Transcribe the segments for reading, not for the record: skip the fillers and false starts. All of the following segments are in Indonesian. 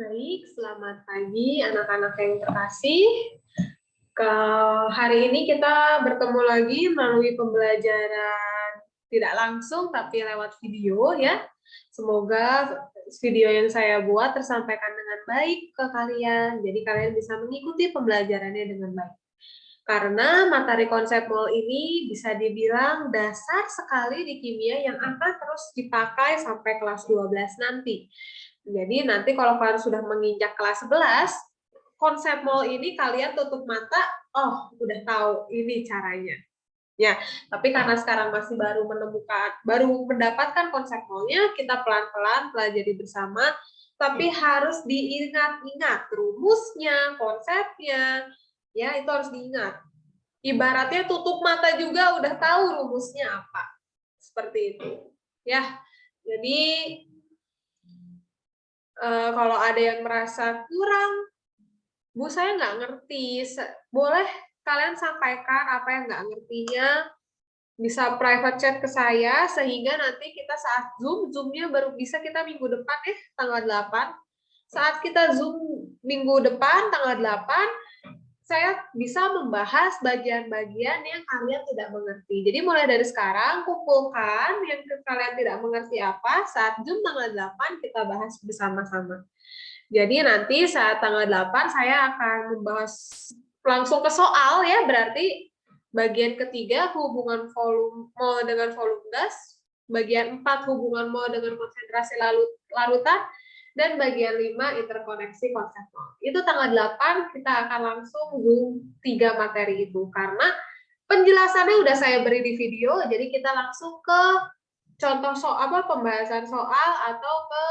Baik, selamat pagi anak-anak yang terkasih. Hari ini kita bertemu lagi melalui pembelajaran tidak langsung tapi lewat video ya. Semoga video yang saya buat tersampaikan dengan baik ke kalian. Jadi kalian bisa mengikuti pembelajarannya dengan baik. Karena materi konsep mol ini bisa dibilang dasar sekali di kimia yang akan terus dipakai sampai kelas 12 nanti. Jadi nanti kalau kalian sudah menginjak kelas 11, konsep mol ini kalian tutup mata, oh udah tahu ini caranya. Ya, tapi karena sekarang masih baru mendapatkan konsep molnya, kita pelan-pelan pelajari bersama, tapi harus diingat-ingat rumusnya, konsepnya, ya itu harus diingat. Ibaratnya tutup mata juga udah tahu rumusnya apa. Seperti itu. Ya, jadi kalau ada yang merasa kurang, Bu saya nggak ngerti, boleh kalian sampaikan apa yang nggak ngertinya, bisa private chat ke saya, sehingga nanti kita saat Zoom-nya baru bisa kita minggu depan tanggal 8. Saat kita Zoom minggu depan, tanggal 8, saya bisa membahas bagian-bagian yang kalian tidak mengerti. Jadi mulai dari sekarang, kumpulkan yang kalian tidak mengerti apa, saat Zoom tanggal 8 kita bahas bersama-sama. Jadi nanti saat tanggal 8 saya akan membahas langsung ke soal ya, berarti bagian ketiga hubungan volume mol dengan volume gas, bagian 4 hubungan mol dengan konsentrasi larutan, dan bagian 5 interkoneksi konsep mol. Itu tanggal 8 kita akan langsung Zoom 3 materi itu, karena penjelasannya udah saya beri di video, jadi kita langsung ke contoh soal, pembahasan soal atau ke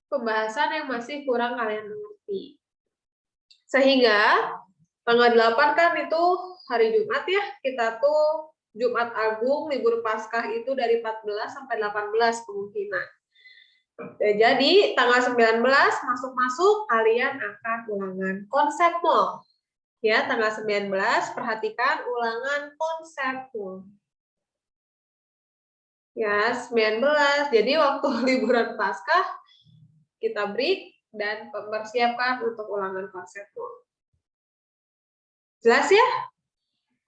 pembahasan yang masih kurang kalian mengerti. Sehingga tanggal 8 kan itu hari Jumat ya, kita tuh Jumat Agung, libur Paskah itu dari 14 sampai 18 kemungkinan. Jadi tanggal 19 masuk-masuk kalian akan ulangan konsep mol. Ya, tanggal 19 perhatikan ulangan konsep mol. Ya, 19. Jadi waktu liburan Paskah kita break dan mempersiapkan untuk ulangan konsep mol. Jelas ya?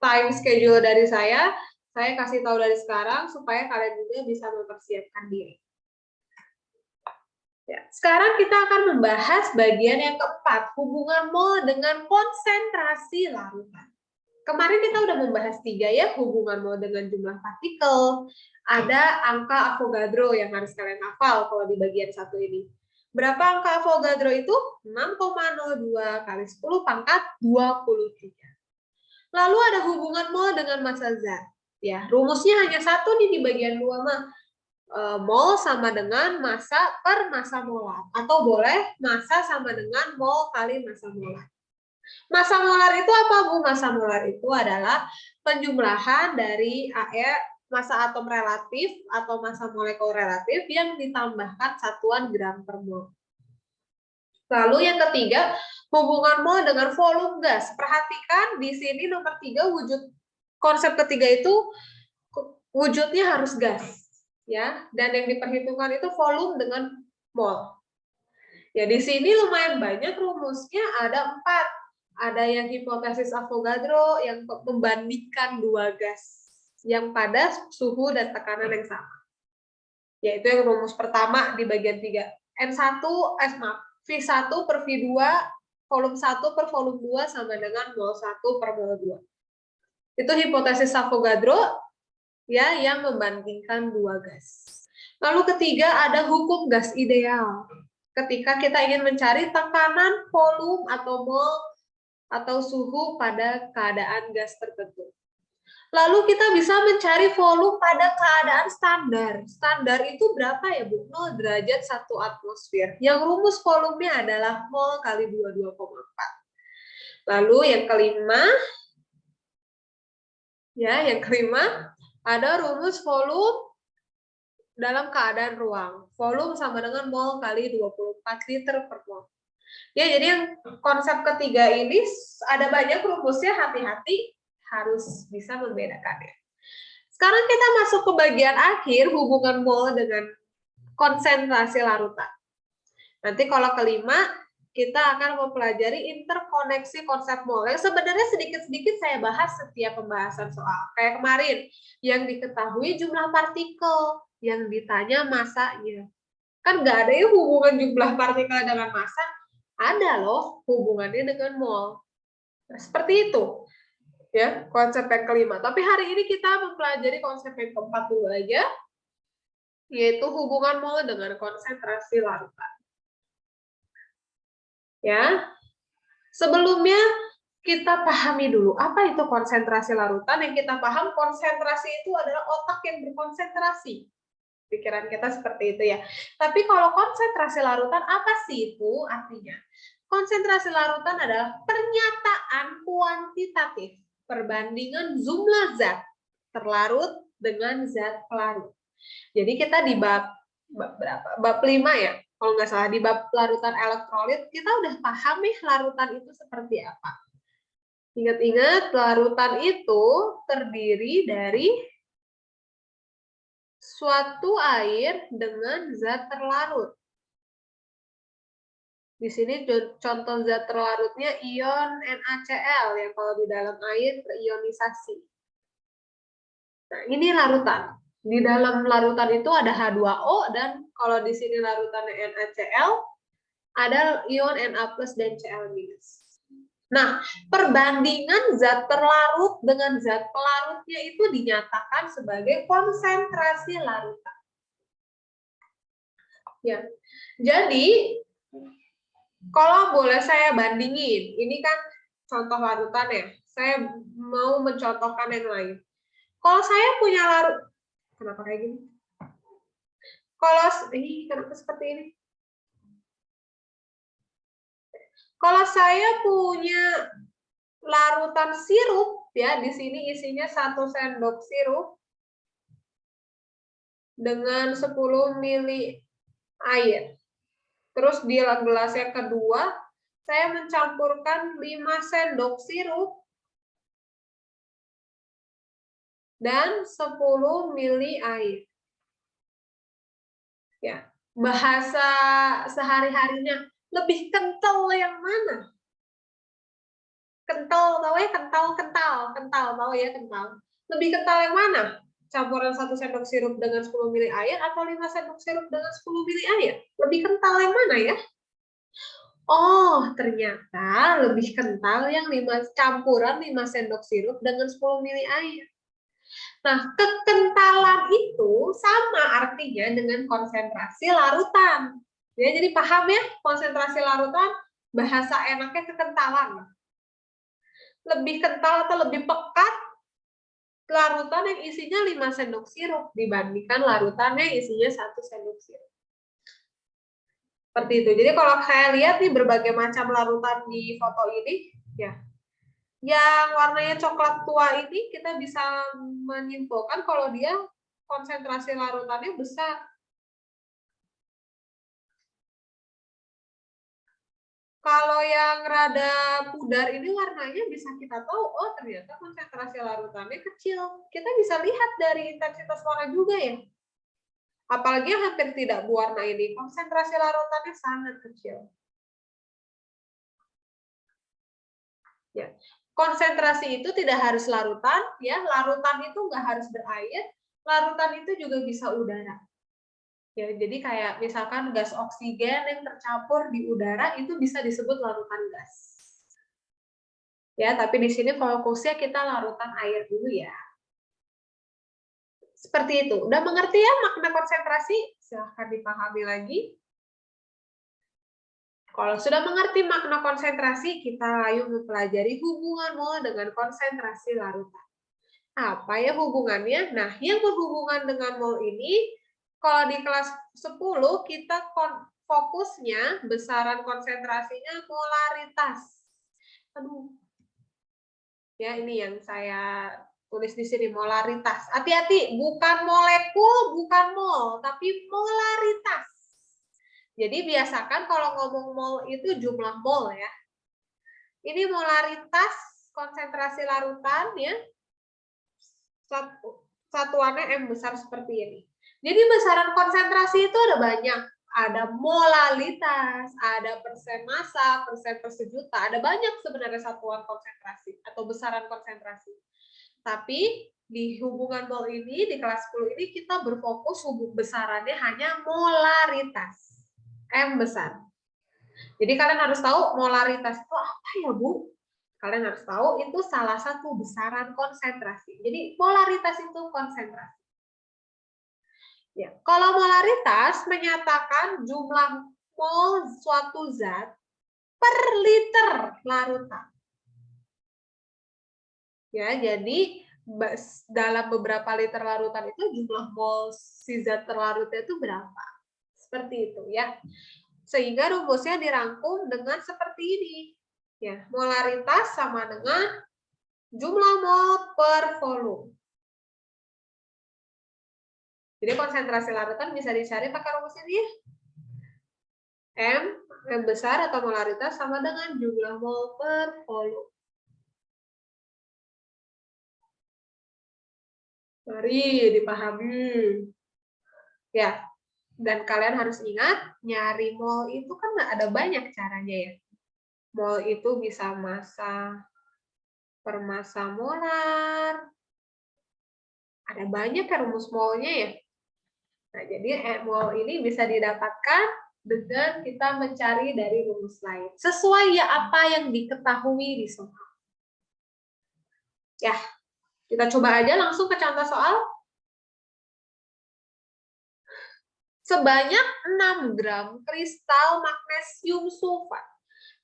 Time schedule dari saya kasih tahu dari sekarang supaya kalian juga bisa mempersiapkan diri. Ya, sekarang kita akan membahas bagian yang keempat, hubungan mol dengan konsentrasi larutan. Kemarin kita udah membahas 3 ya, hubungan mol dengan jumlah partikel. Ada angka Avogadro yang harus kalian hafal kalau di bagian 1 ini. Berapa angka Avogadro itu? 6,02 kali 10 pangkat 23. Lalu ada hubungan mol dengan massa zat. Ya, rumusnya hanya satu nih di bagian 2 mah. Mol sama dengan massa per massa molar. Atau boleh massa sama dengan mol kali massa molar. Massa molar itu apa, Bu? Massa molar itu adalah penjumlahan dari massa atom relatif atau massa molekul relatif yang ditambahkan satuan gram per mol. Lalu yang ketiga, hubungan mol dengan volume gas. Perhatikan di sini nomor 3 wujud konsep ketiga itu wujudnya harus gas. Ya, dan yang diperhitungkan itu volume dengan mol. Ya, di sini lumayan banyak rumusnya, ada 4. Ada yang hipotesis Avogadro yang membandingkan 2 gas yang pada suhu dan tekanan yang sama. Yaitu yang rumus pertama di bagian 3. V1 per V2, volume 1 per volume 2 sama dengan mol 1 per mol 2. Itu hipotesis Avogadro ya, yang membandingkan 2 gas. Lalu ketiga ada hukum gas ideal. Ketika kita ingin mencari tekanan, volume atau mol atau suhu pada keadaan gas tertentu. Lalu kita bisa mencari volume pada keadaan standar. Standar itu berapa ya, Bu? 0 derajat 1 atmosfer. Yang rumus volumenya adalah mol kali 22,4. Lalu yang kelima, ada rumus volume dalam keadaan ruang. Volume sama dengan mol kali 24 liter per mol. Ya, jadi yang konsep ketiga ini ada banyak rumusnya, hati-hati harus bisa membedakannya. Sekarang kita masuk ke bagian akhir, hubungan mol dengan konsentrasi larutan. Nanti kalau kelima, kita akan mempelajari interkoneksi konsep mol. Yang sebenarnya sedikit-sedikit saya bahas setiap pembahasan soal. Kayak kemarin, yang diketahui jumlah partikel, yang ditanya masanya. Kan nggak ada yang hubungan jumlah partikel dengan massa, ada loh hubungannya dengan mol. Nah, seperti itu ya konsep yang kelima. Tapi hari ini kita mempelajari konsep yang keempat dulu aja, yaitu hubungan mol dengan konsentrasi larutan. Ya, sebelumnya kita pahami dulu apa itu konsentrasi larutan. Yang kita paham, konsentrasi itu adalah otak yang berkonsentrasi. Pikiran kita seperti itu ya. Tapi kalau konsentrasi larutan apa sih itu artinya? Konsentrasi larutan adalah pernyataan kuantitatif perbandingan jumlah zat terlarut dengan zat pelarut. Jadi kita di bab berapa? Bab 5 ya. Kalau nggak salah di bab larutan elektrolit kita udah paham nih larutan itu seperti apa. Ingat-ingat larutan itu terdiri dari suatu air dengan zat terlarut. Di sini contoh zat terlarutnya ion NaCl yang kalau di dalam air terionisasi. Nah, ini larutan. Di dalam larutan itu ada H2O dan kalau di sini larutannya NaCl ada ion Na+ dan Cl-. Nah, perbandingan zat terlarut dengan zat pelarutnya itu dinyatakan sebagai konsentrasi larutan. Ya. Jadi, kalau boleh saya bandingin, ini kan contoh larutan ya. Saya mau mencontohkan yang lain. Kalau saya punya larut, kenapa kayak gini? Kenapa seperti ini? Kalau saya punya larutan sirup, ya di sini isinya 1 sendok sirup dengan 10 mili air. Terus di gelas yang kedua, saya mencampurkan 5 sendok sirup dan 10 mili air. Ya, bahasa sehari-harinya lebih kental yang mana? Kental, tahu ya? Kental, tahu ya kental. Lebih kental yang mana? Campuran 1 sendok sirup dengan 10 mili air atau 5 sendok sirup dengan 10 mili air? Lebih kental yang mana ya? Oh, ternyata lebih kental yang campuran 5 sendok sirup dengan 10 mili air. Nah, kekentalan itu sama artinya dengan konsentrasi larutan. Ya, jadi paham ya, konsentrasi larutan, bahasa enaknya kekentalan. Lebih kental atau lebih pekat larutan yang isinya 5 sendok sirup dibandingkan larutan yang isinya 1 sendok sirup. Seperti itu. Jadi kalau saya lihat nih berbagai macam larutan di foto ini, ya, yang warnanya coklat tua ini kita bisa menyimpulkan kalau dia konsentrasi larutannya besar. Kalau yang rada pudar ini warnanya bisa kita tahu, oh ternyata konsentrasi larutannya kecil. Kita bisa lihat dari intensitas warna juga ya. Apalagi yang hampir tidak berwarna ini, konsentrasi larutannya sangat kecil. Ya. Konsentrasi itu tidak harus larutan, ya. Larutan itu nggak harus berair, larutan itu juga bisa udara. Ya, jadi kayak misalkan gas oksigen yang tercampur di udara itu bisa disebut larutan gas. Ya, tapi di sini fokusnya kita larutan air dulu ya. Seperti itu. Udah mengerti ya makna konsentrasi? Silahkan dipahami lagi. Kalau sudah mengerti makna konsentrasi, kita ayo mempelajari hubungan mol dengan konsentrasi larutan. Apa ya hubungannya? Nah, yang berhubungan dengan mol ini, kalau di kelas 10 kita fokusnya besaran konsentrasinya molaritas. Aduh. Ya, ini yang saya tulis di sini molaritas. Hati-hati, bukan molekul, bukan mol, tapi molaritas. Jadi biasakan kalau ngomong mol itu jumlah mol ya. Ini molaritas konsentrasi larutan ya. Satuannya M besar seperti ini. Jadi besaran konsentrasi itu ada banyak. ada molalitas, ada persen massa, persen per sejuta, ada banyak sebenarnya satuan konsentrasi atau besaran konsentrasi. Tapi di hubungan mol ini, di kelas 10 ini kita berfokus besarannya hanya molaritas. M besar. Jadi kalian harus tahu molaritas itu apa ya, Bu? Kalian harus tahu itu salah satu besaran konsentrasi. Jadi molaritas itu konsentrasi. Ya, kalau molaritas menyatakan jumlah mol suatu zat per liter larutan. Ya, jadi dalam beberapa liter larutan itu jumlah mol si zat terlarutnya itu berapa? Seperti itu ya. Sehingga rumusnya dirangkum dengan seperti ini. Ya, molaritas sama dengan jumlah mol per volume. Jadi konsentrasi larutan bisa dicari pakai rumus ini. M besar atau molaritas sama dengan jumlah mol per volume. Mari dipahami. Ya, dan kalian harus ingat, nyari mol itu kan nggak ada banyak caranya ya. Mol itu bisa massa per massa molar. Ada banyak ya rumus molnya ya. Nah, jadi mol ini bisa didapatkan dengan kita mencari dari rumus lain. Sesuai ya apa yang diketahui di soal. Ya, kita coba aja langsung ke contoh soal. Sebanyak 6 gram kristal magnesium sulfat.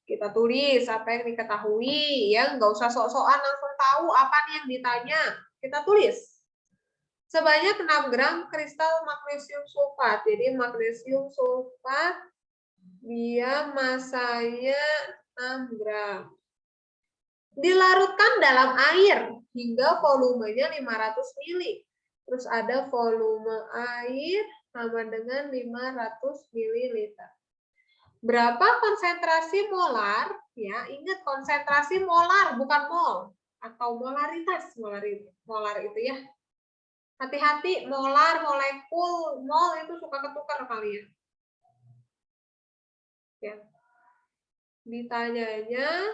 Kita tulis apa yang diketahui, ya nggak usah sok-sokan langsung tahu apa nih yang ditanya. Kita tulis. Sebanyak 6 gram kristal magnesium sulfat. Jadi magnesium sulfat dia massanya 6 gram. Dilarutkan dalam air hingga volumenya 500 ml. Terus ada volume air sama dengan 500 ml. Berapa konsentrasi molar? Ya, ingat konsentrasi molar bukan mol atau molaritas. Molar itu ya. Hati-hati, molar, molekul, mol itu suka ketukar kalian. Ya. Ditanyanya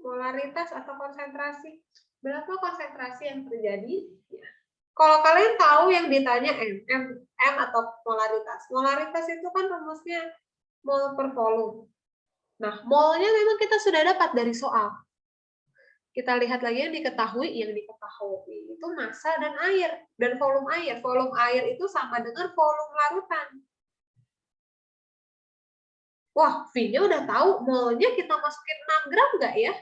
molaritas atau konsentrasi. Berapa konsentrasi yang terjadi? Ya. Kalau kalian tahu yang ditanya M atau molaritas. Molaritas itu kan rumusnya mol per volume. Nah, molnya memang kita sudah dapat dari soal. Kita lihat lagi yang diketahui itu massa dan air dan volume air. Volume air itu sama dengan volume larutan. Wah, V-nya udah tahu, molnya kita masukin 6 gram nggak ya?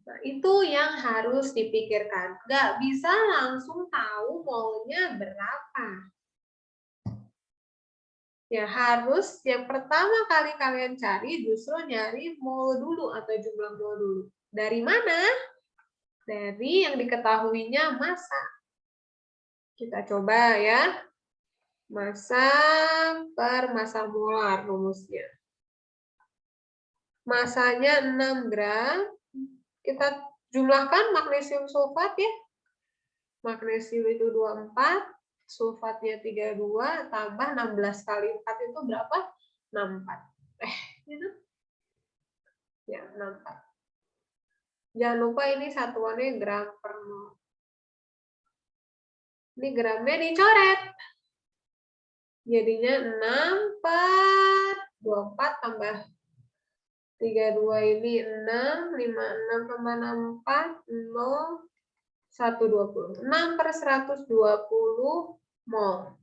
Nah, itu yang harus dipikirkan. Nggak bisa langsung tahu molnya berapa. Ya, harus yang pertama kali kalian cari justru nyari mol dulu atau jumlah mol dulu. Dari mana? Dari yang diketahuinya massa. Kita coba ya. Massa per massa molar rumusnya. Massanya 6 gram. Kita jumlahkan magnesium sulfat ya. Magnesium itu 24. Sulfatnya 32 tambah 16 kali 4 itu berapa? 64. Gitu. Ya, 64. Jangan lupa ini satuannya gram per mol. Ini gramnya dicoret. Jadinya 6 per 24 tambah 32 ini 6, 56 tambah 64, 0, 120. 6 per 120 mol.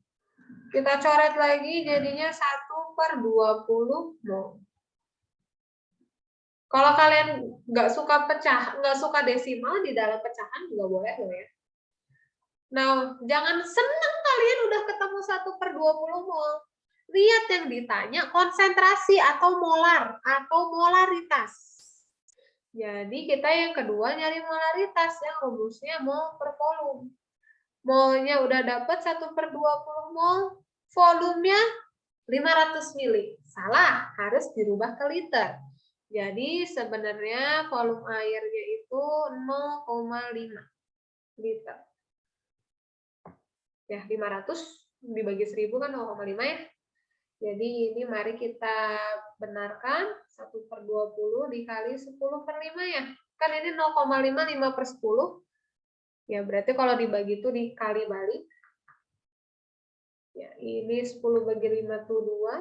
Kita coret lagi jadinya 1 per 20 mol. Kalau kalian nggak suka desimal di dalam pecahan juga boleh loh ya. Nah, jangan senang kalian udah ketemu 1 per 20 mol. Lihat yang ditanya konsentrasi atau molar atau molaritas. Jadi kita yang kedua nyari molaritas yang rumusnya mol per volume. Molnya udah dapat 1 per 20 mol, volumenya 500 ml. Salah, harus dirubah ke liter. Jadi sebenarnya volume airnya itu 0,5 liter. Ya, 500 dibagi 1000 kan 0,5 ya. Jadi ini mari kita benarkan 1/20 dikali 10/5 ya. Kan ini 0,5, 5/10. Ya berarti kalau dibagi itu dikali balik. Ya ini 10 bagi 5 itu 2.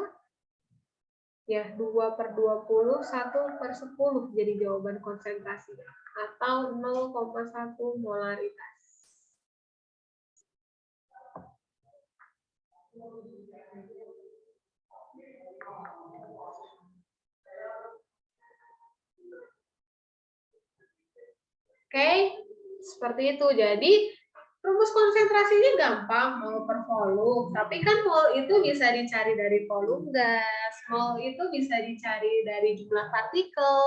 Ya 2/20, 1/10 jadi jawaban konsentrasi. Atau 0,1 molaritas. Oke, seperti itu. Jadi rumus konsentrasinya gampang, mol per volume. Tapi kan mol itu bisa dicari dari volume gas, mol itu bisa dicari dari jumlah partikel,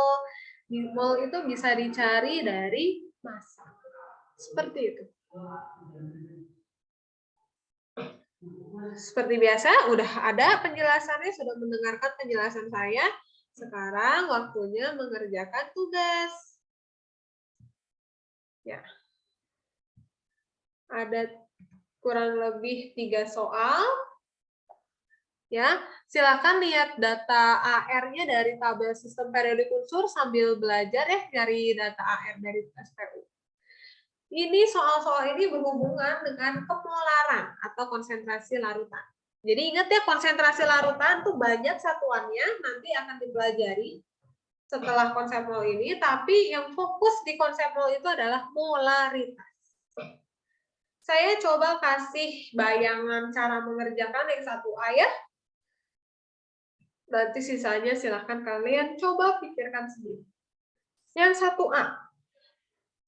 mol itu bisa dicari dari massa. Seperti itu. Seperti biasa, udah ada penjelasannya, sudah mendengarkan penjelasan saya. Sekarang waktunya mengerjakan tugas. Ya. Ada kurang lebih 3 soal. Ya, silakan lihat data AR-nya dari tabel sistem periodik unsur sambil belajar ya dari data AR dari SPU. Ini soal-soal ini berhubungan dengan pemolaran atau konsentrasi larutan. Jadi ingat ya, konsentrasi larutan tuh banyak satuannya, nanti akan dipelajari setelah konsep mol ini, tapi yang fokus di konsep mol itu adalah molaritas. Saya coba kasih bayangan cara mengerjakan yang 1A ya. Nanti sisanya silahkan kalian coba pikirkan sendiri. Yang 1A.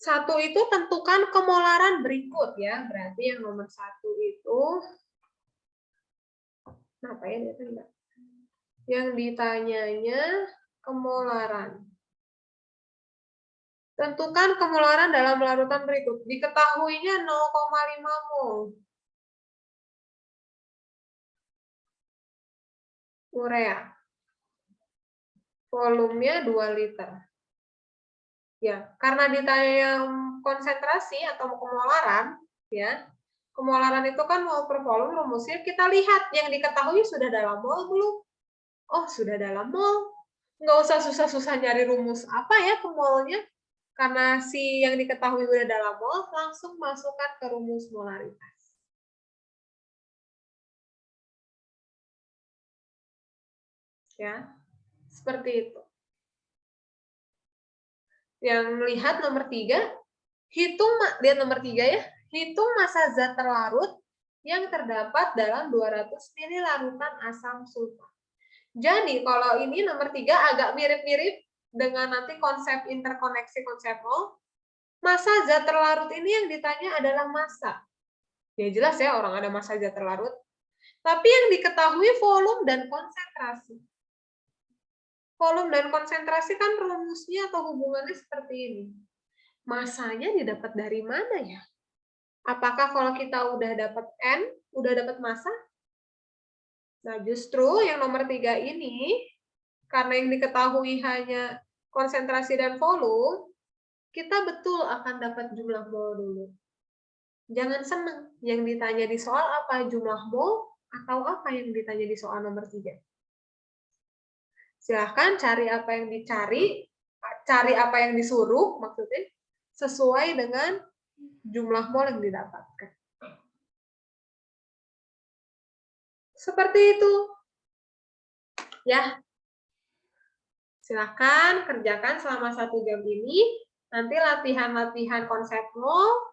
1 itu tentukan kemolaran berikut ya. Berarti yang nomor 1 itu apa ya dia enggak. Yang ditanyanya kemolaran. Tentukan kemolaran dalam larutan berikut. Diketahuinya 0,5 mol. Urea. Volumenya 2 liter. Ya, karena ditanya yang konsentrasi atau kemolaran, ya. Kemolaran itu kan mol per volume rumusnya kita lihat yang diketahui sudah dalam mol belum? Oh, sudah dalam mol. Nggak usah susah-susah nyari rumus apa ya ke molnya. Karena si yang diketahui sudah dalam mol, langsung masukkan ke rumus molaritas. Ya, seperti itu. Yang melihat nomor 3, lihat nomor 3 ya, hitung massa zat terlarut yang terdapat dalam 200 ml larutan asam sulfat. Jadi kalau ini nomor 3 agak mirip-mirip dengan nanti konsep interkoneksi konsep mol. Massa zat terlarut ini yang ditanya adalah massa. Ya jelas ya orang ada massa zat terlarut. Tapi yang diketahui volume dan konsentrasi. Volume dan konsentrasi kan rumusnya atau hubungannya seperti ini. Massanya didapat dari mana ya? Apakah kalau kita udah dapat N, udah dapat massa? Nah, justru yang nomor 3 ini, karena yang diketahui hanya konsentrasi dan volume, kita betul akan dapat jumlah mol dulu. Jangan senang, yang ditanya di soal apa? Jumlah mol atau apa yang ditanya di soal nomor 3? Silahkan cari apa yang dicari, cari apa yang disuruh, maksudnya, sesuai dengan jumlah mol yang didapatkan. Seperti itu. Ya. Silahkan kerjakan selama 1 jam ini. Nanti latihan-latihan konsep mol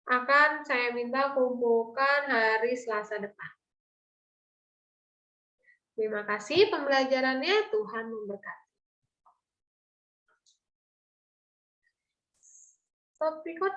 akan saya minta kumpulkan hari Selasa depan. Terima kasih pembelajarannya. Tuhan memberkati. Stop record.